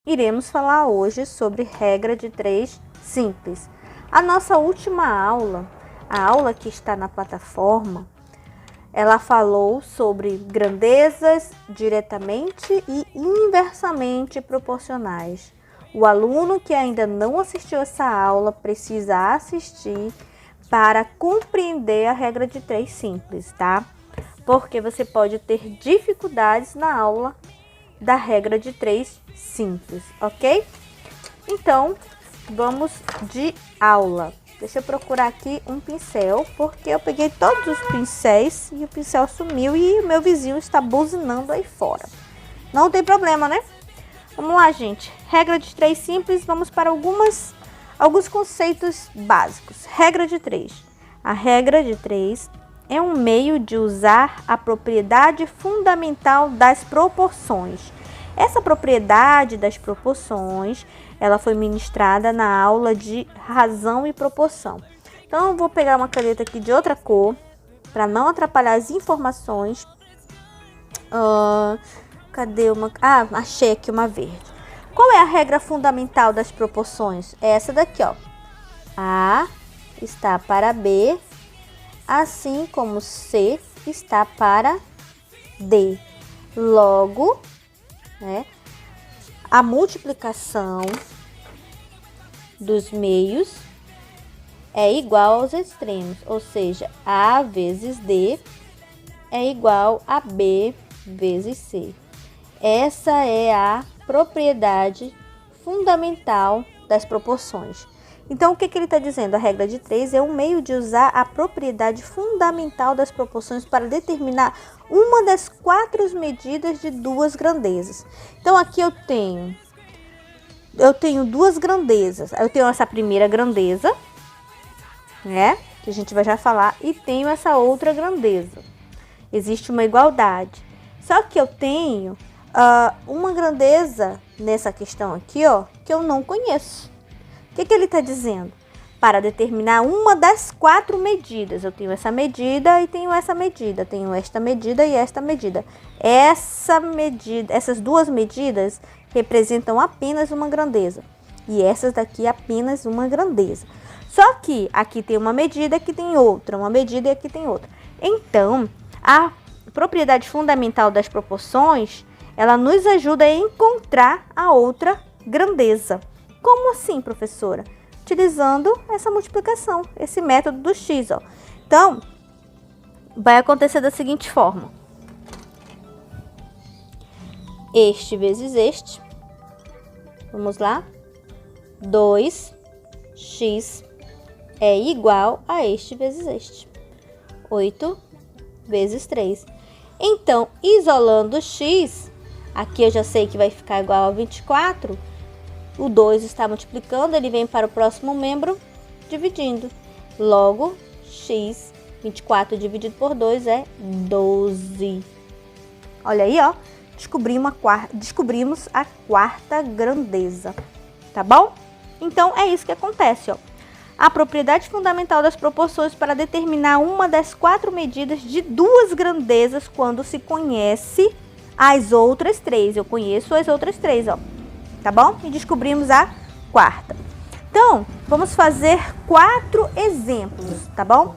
Iremos falar hoje sobre regra de 3 simples. A nossa última aula, a aula que está na plataforma, ela falou sobre grandezas diretamente e inversamente proporcionais. O aluno que ainda não assistiu essa aula precisa assistir para compreender a regra de 3 simples, tá? Porque você pode ter dificuldades na aula da regra de 3 simples, ok? Então, vamos de aula. Deixa eu procurar aqui um pincel, porque eu peguei todos os pincéis e o pincel sumiu e o meu vizinho está buzinando aí fora. Não tem problema, né? Vamos lá, gente. Regra de 3 simples, vamos para alguns conceitos básicos. Regra de 3. A regra de 3 é um meio de usar a propriedade fundamental das proporções. Essa propriedade das proporções, ela foi ministrada na aula de razão e proporção. Então, eu vou pegar uma caneta aqui de outra cor, para não atrapalhar as informações. Cadê uma? Ah, achei aqui uma verde. Qual é a regra fundamental das proporções? É essa daqui, ó. A está para B, assim como C está para D. Logo, a multiplicação dos meios é igual aos extremos, ou seja, A vezes D é igual a B vezes C. Essa é a propriedade fundamental das proporções. Então, o que ele está dizendo? A regra de 3 é um meio de usar a propriedade fundamental das proporções para determinar uma das 4 medidas de 2 grandezas. Então, aqui eu tenho 2 grandezas. Eu tenho essa primeira grandeza, que a gente vai já falar, e tenho essa outra grandeza. Existe uma igualdade. Só que eu tenho uma grandeza nessa questão aqui, ó, que eu não conheço. O que ele está dizendo? Para determinar uma das 4 medidas. Eu tenho essa medida e tenho essa medida. Tenho esta medida e esta medida. Essas 2 medidas representam apenas uma grandeza. E essas daqui apenas uma grandeza. Só que aqui tem uma medida, aqui tem outra. Uma medida e aqui tem outra. Então, a propriedade fundamental das proporções, ela nos ajuda a encontrar a outra grandeza. Como assim, professora? Utilizando essa multiplicação, esse método do x, ó. Então, vai acontecer da seguinte forma. Este vezes este. Vamos lá. 2x é igual a este vezes este. 8 vezes 3. Então, isolando x, aqui eu já sei que vai ficar igual a 24. O 2 está multiplicando, ele vem para o próximo membro, dividindo. Logo, x, 24 dividido por 2 é 12. Olha aí, ó. Descobrimos a 4ª grandeza. Tá bom? Então, é isso que acontece, ó. A propriedade fundamental das proporções para determinar uma das 4 medidas de 2 grandezas quando se conhece as outras 3. Eu conheço as outras 3, ó. Tá bom? E descobrimos a 4ª. Então, vamos fazer 4 exemplos, tá bom?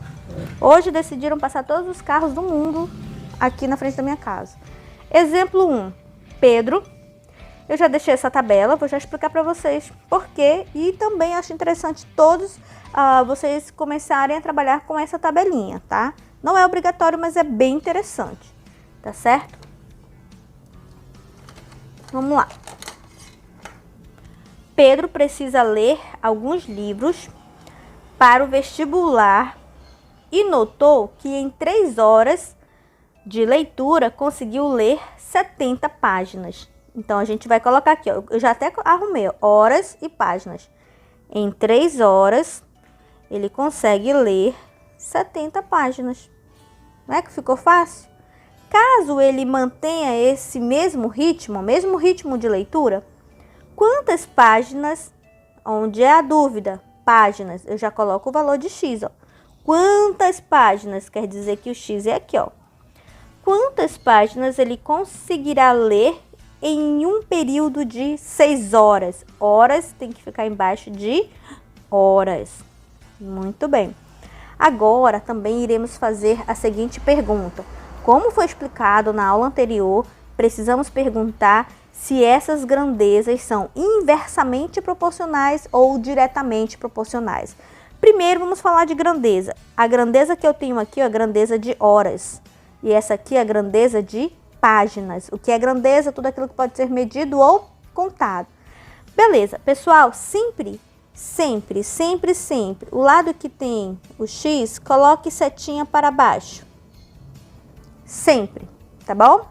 Hoje decidiram passar todos os carros do mundo aqui na frente da minha casa. Exemplo 1. Pedro. Eu já deixei essa tabela, vou já explicar para vocês por quê. E também acho interessante todos vocês começarem a trabalhar com essa tabelinha, tá? Não é obrigatório, mas é bem interessante, tá certo? Vamos lá. Pedro precisa ler alguns livros para o vestibular e notou que em 3 horas de leitura conseguiu ler 70 páginas. Então, a gente vai colocar aqui, ó, eu já até arrumei, ó, horas e páginas. Em 3 horas, ele consegue ler 70 páginas. Não é que ficou fácil? Caso ele mantenha esse mesmo ritmo de leitura, quantas páginas, onde é a dúvida, páginas, eu já coloco o valor de x, ó. Quantas páginas, quer dizer que o x é aqui, ó. Quantas páginas ele conseguirá ler em um período de 6 horas. Horas tem que ficar embaixo de horas. Muito bem. Agora também iremos fazer a seguinte pergunta. Como foi explicado na aula anterior, precisamos perguntar se essas grandezas são inversamente proporcionais ou diretamente proporcionais. Primeiro vamos falar de grandeza. A grandeza que eu tenho aqui é a grandeza de horas. E essa aqui é a grandeza de páginas. O que é grandeza? Tudo aquilo que pode ser medido ou contado. Beleza, pessoal, sempre, o lado que tem o X, coloque setinha para baixo. Sempre, tá bom?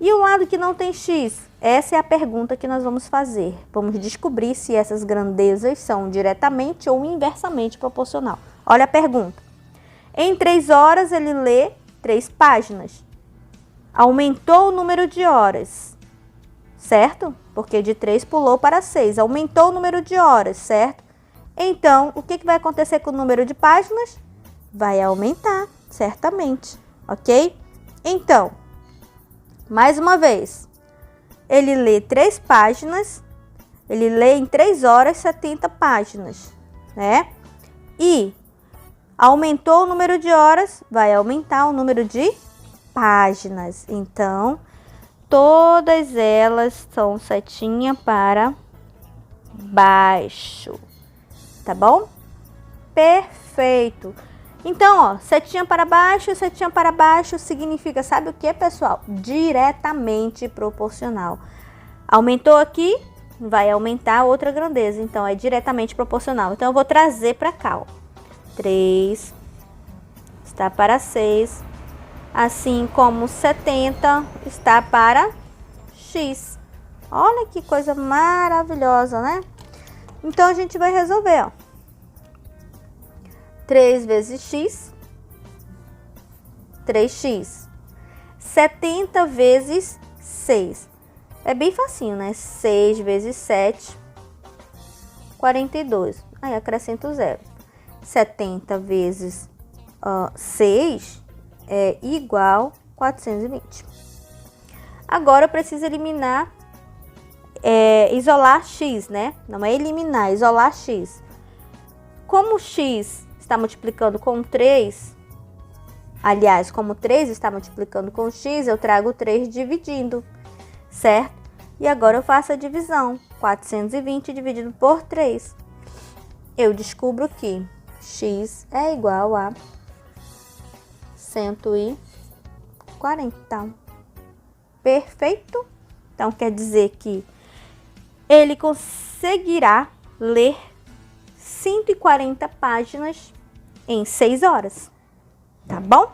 E o lado que não tem X? Essa é a pergunta que nós vamos fazer. Vamos descobrir se essas grandezas são diretamente ou inversamente proporcional. Olha a pergunta. Em 3 horas ele lê 3 páginas. Aumentou o número de horas, certo? Porque de 3 pulou para 6. Aumentou o número de horas, certo? Então, o que vai acontecer com o número de páginas? Vai aumentar, certamente, ok? Então, mais uma vez, ele lê 3 páginas, ele lê em 3 horas 70 páginas, né? E aumentou o número de horas, vai aumentar o número de páginas. Então, todas elas são setinha para baixo, tá bom? Perfeito. Então, ó, setinha para baixo significa, sabe o que, pessoal? Diretamente proporcional. Aumentou aqui, vai aumentar outra grandeza, então é diretamente proporcional. Então, eu vou trazer para cá, ó. 3 está para 6, assim como 70 está para X. Olha que coisa maravilhosa, né? Então, a gente vai resolver, ó. 3 vezes X, 3x. 70 vezes 6. É bem facinho, né? 6 vezes 7, 42. Aí acrescento 0. 70 vezes 6 é igual a 420. Agora eu preciso eliminar, isolar x, né? Não é eliminar, é isolar x. Como x está multiplicando com 3, aliás, como 3 está multiplicando com x, eu trago 3 dividindo, certo? E agora eu faço a divisão. 420 dividido por 3. Eu descubro que x é igual a 140. Perfeito? Então, quer dizer que ele conseguirá ler 140 páginas em 6 horas. Tá bom?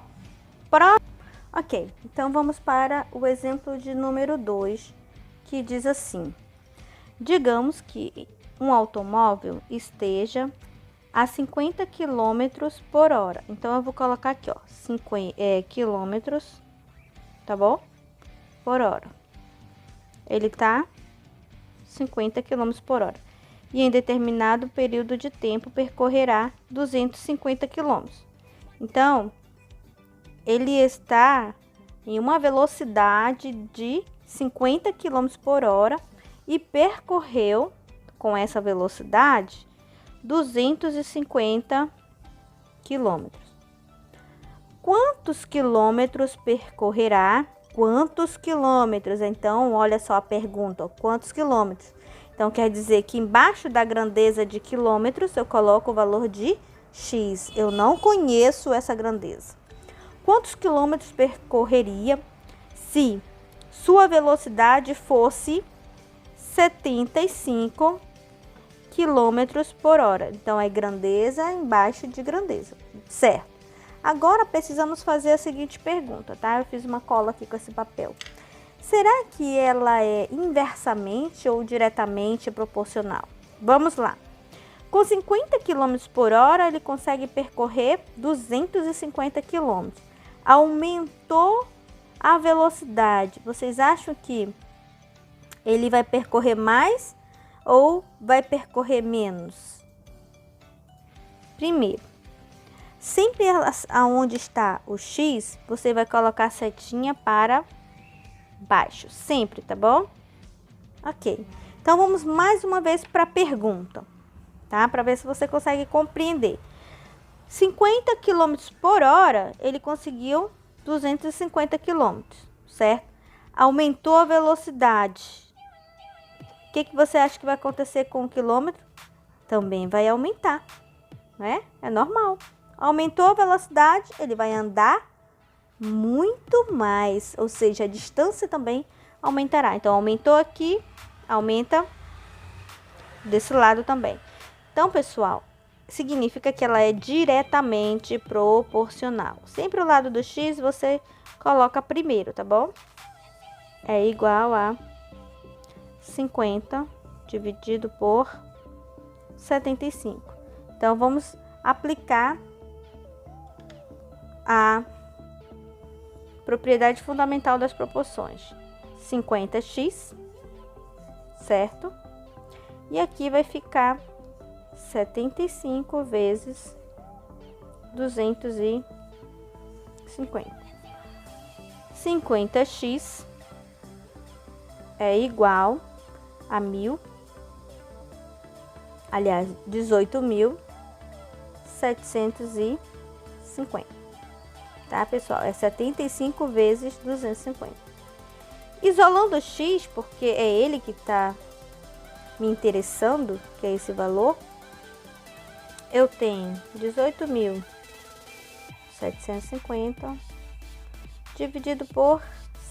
Ok, então vamos para o exemplo de número 2, que diz assim. Digamos que um automóvel esteja a 50 km por hora. Então, eu vou colocar aqui, ó, 50 quilômetros, tá bom? Por hora. Ele tá 50 km por hora. E em determinado período de tempo percorrerá 250 km. Então, ele está em uma velocidade de 50 km por hora e percorreu com essa velocidade 250 quilômetros. Quantos quilômetros percorrerá? Quantos quilômetros? Então, olha só a pergunta, ó, quantos quilômetros? Então, quer dizer que embaixo da grandeza de quilômetros, eu coloco o valor de x. Eu não conheço essa grandeza. Quantos quilômetros percorreria se sua velocidade fosse 75 quilômetros por hora? Então, é grandeza embaixo de grandeza, certo? Agora, precisamos fazer a seguinte pergunta, tá? Eu fiz uma cola aqui com esse papel. Será que ela é inversamente ou diretamente proporcional? Vamos lá. Com 50 km por hora, ele consegue percorrer 250 km. Aumentou a velocidade. Vocês acham que ele vai percorrer mais ou vai percorrer menos? Primeiro, sempre aonde está o x, você vai colocar a setinha para baixo, sempre, tá bom? Ok. Então, vamos mais uma vez para a pergunta, tá? Para ver se você consegue compreender. 50 km por hora, ele conseguiu 250 km, certo? Aumentou a velocidade. O que você acha que vai acontecer com o quilômetro? Também vai aumentar, né? É normal. Aumentou a velocidade, ele vai andar muito mais, ou seja, a distância também aumentará. Então, aumentou aqui, aumenta desse lado também. Então, pessoal, significa que ela é diretamente proporcional. Sempre o lado do x você coloca primeiro, tá bom? É igual a 50 dividido por 75. Então, vamos aplicar a propriedade fundamental das proporções. 50x, certo? E aqui vai ficar 75 vezes 250. 50x é igual a 1.000, aliás, 18.750, tá, pessoal? É 75 vezes 250. Isolando o x, porque é ele que está me interessando, que é esse valor, eu tenho 18.750 dividido por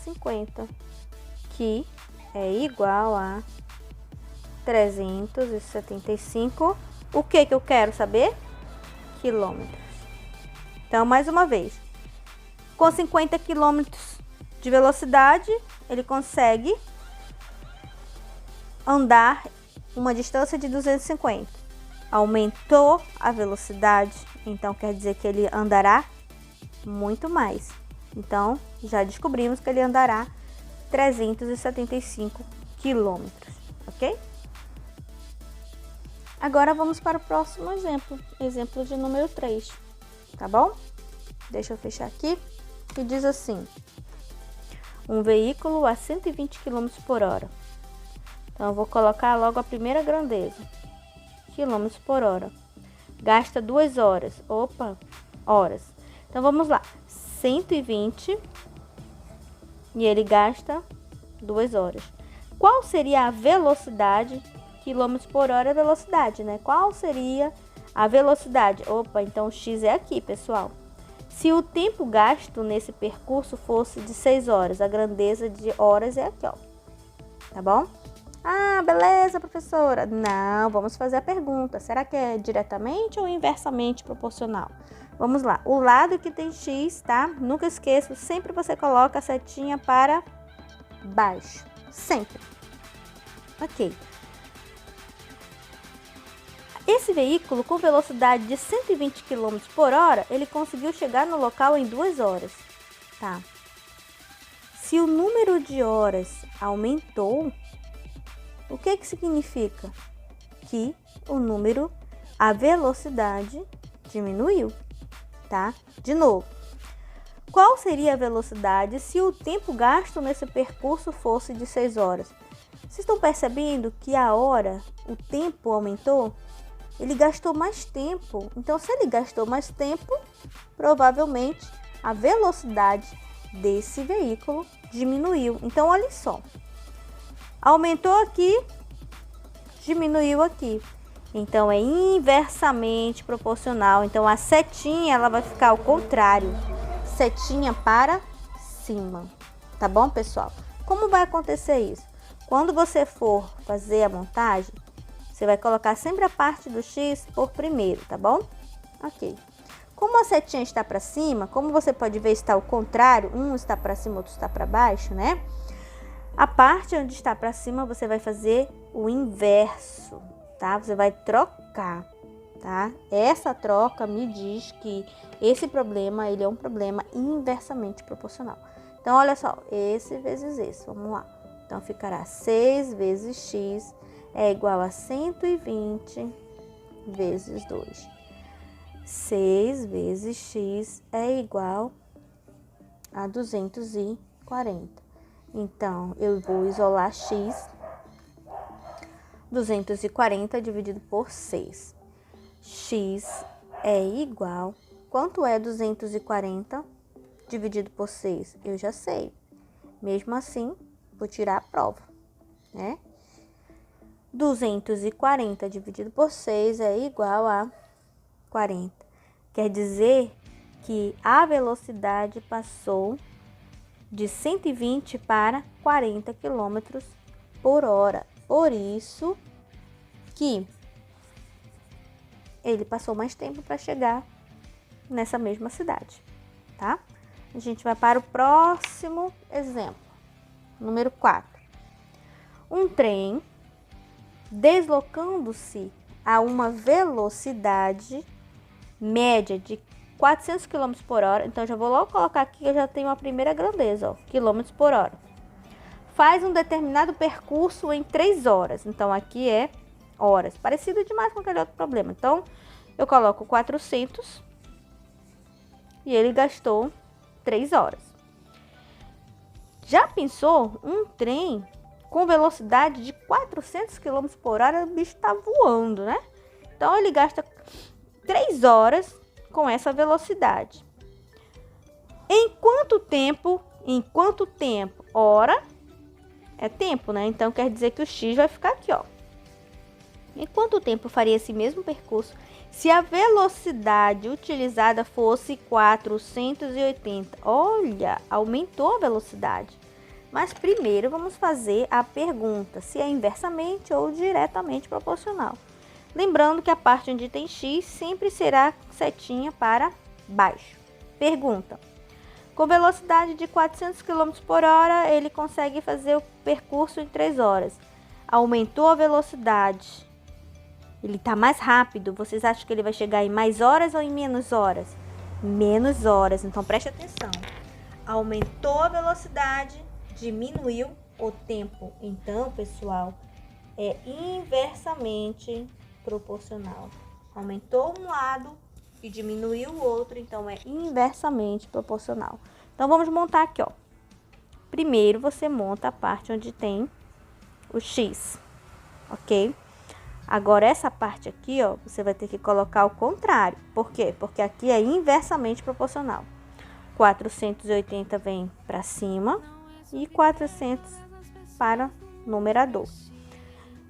50, que é igual a 375. O que eu quero saber? Quilômetros. Então, mais uma vez, com 50 quilômetros de velocidade, ele consegue andar uma distância de 250. Aumentou a velocidade, então quer dizer que ele andará muito mais. Então, já descobrimos que ele andará 375 quilômetros, ok? Agora vamos para o próximo exemplo, exemplo de número 3, tá bom? Deixa eu fechar aqui, que diz assim: um veículo a 120 km por hora. Então, eu vou colocar logo a primeira grandeza, km por hora. Gasta 2 horas, horas. Então, vamos lá, 120 e ele gasta 2 horas. Qual seria a velocidade? Quilômetros por hora é velocidade, né? Qual seria a velocidade? Então o x é aqui, pessoal. Se o tempo gasto nesse percurso fosse de 6 horas, a grandeza de horas é aqui, ó. Tá bom? Ah, beleza, professora. Não, vamos fazer a pergunta. Será que é diretamente ou inversamente proporcional? Vamos lá. O lado que tem x, tá? Nunca esqueça, sempre você coloca a setinha para baixo. Sempre. Ok. Esse veículo, com velocidade de 120 km por hora, ele conseguiu chegar no local em 2 horas. Tá? Se o número de horas aumentou, o que significa? Que a velocidade diminuiu, tá? De novo, qual seria a velocidade se o tempo gasto nesse percurso fosse de 6 horas? Vocês estão percebendo que a hora, o tempo aumentou? Ele gastou mais tempo. Então, se ele gastou mais tempo, provavelmente a velocidade desse veículo diminuiu. Então, olha só. Aumentou aqui, diminuiu aqui. Então, é inversamente proporcional. Então, a setinha ela vai ficar ao contrário. Setinha para cima. Tá bom, pessoal? Como vai acontecer isso? Quando você for fazer a montagem, você vai colocar sempre a parte do x por primeiro, tá bom? Ok. Como a setinha está para cima, como você pode ver, está ao contrário, um está para cima, outro está para baixo, né? A parte onde está para cima, você vai fazer o inverso, tá? Você vai trocar, tá? Essa troca me diz que esse problema, ele é um problema inversamente proporcional. Então, olha só, esse vezes esse, vamos lá. Então, ficará 6 vezes x é igual a 120 vezes 2. 6 vezes x é igual a 240. Então, eu vou isolar x, 240 dividido por 6. X é igual... Quanto é 240 dividido por 6? Eu já sei. Mesmo assim, vou tirar a prova, né? 240 dividido por 6 é igual a 40. Quer dizer que a velocidade passou de 120 para 40 km por hora. Por isso que ele passou mais tempo para chegar nessa mesma cidade, tá? A gente vai para o próximo exemplo, número 4. Um trem deslocando-se a uma velocidade média de 400 km por hora. Então, já vou logo colocar aqui que eu já tenho a primeira grandeza, ó, km por hora. Faz um determinado percurso em 3 horas. Então, aqui é horas. Parecido demais com aquele outro problema. Então, eu coloco 400 e ele gastou 3 horas. Já pensou um trem com velocidade de 400 km por hora? O bicho tá voando, né? Então, ele gasta 3 horas com essa velocidade. Em quanto tempo? Hora é tempo, né? Então, quer dizer que o x vai ficar aqui, ó. Em quanto tempo faria esse mesmo percurso se a velocidade utilizada fosse 480? Olha, aumentou a velocidade. Mas primeiro vamos fazer a pergunta, se é inversamente ou diretamente proporcional. Lembrando que a parte onde tem x sempre será setinha para baixo. Pergunta. Com velocidade de 400 km por hora, ele consegue fazer o percurso em 3 horas. Aumentou a velocidade. Ele está mais rápido. Vocês acham que ele vai chegar em mais horas ou em menos horas? Menos horas. Então, preste atenção. Aumentou a velocidade, diminuiu o tempo. Então, pessoal, é inversamente proporcional. Aumentou um lado e diminuiu o outro, então é inversamente proporcional. Então, vamos montar aqui, ó. Primeiro, você monta a parte onde tem o x, ok? Agora, essa parte aqui, ó, você vai ter que colocar o contrário. Por quê? Porque aqui é inversamente proporcional. 480 vem para cima e 400 para o numerador.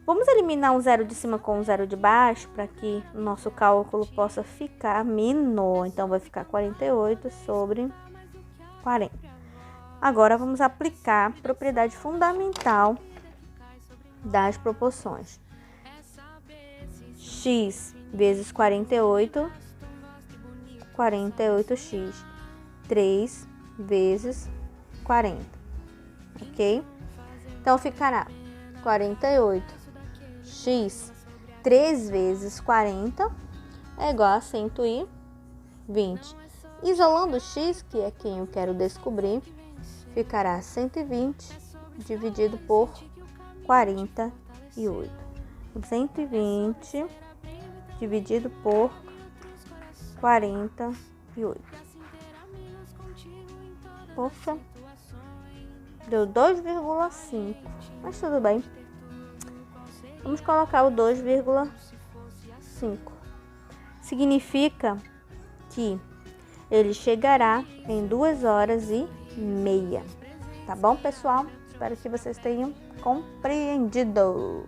Vamos eliminar um zero de cima com um zero de baixo para que o nosso cálculo possa ficar menor. Então, vai ficar 48 sobre 40. Agora, vamos aplicar a propriedade fundamental das proporções. X vezes 48, 48x. 3 vezes 40, ok? Então, ficará 48x 3 vezes 40 é igual a 120. Isolando x, que é quem eu quero descobrir, ficará 120 dividido por 48. 120 dividido por 48. Poxa, deu 2,5, mas tudo bem. Vamos colocar o 2,5. Significa que ele chegará em 2h30. Tá bom, pessoal? Espero que vocês tenham compreendido.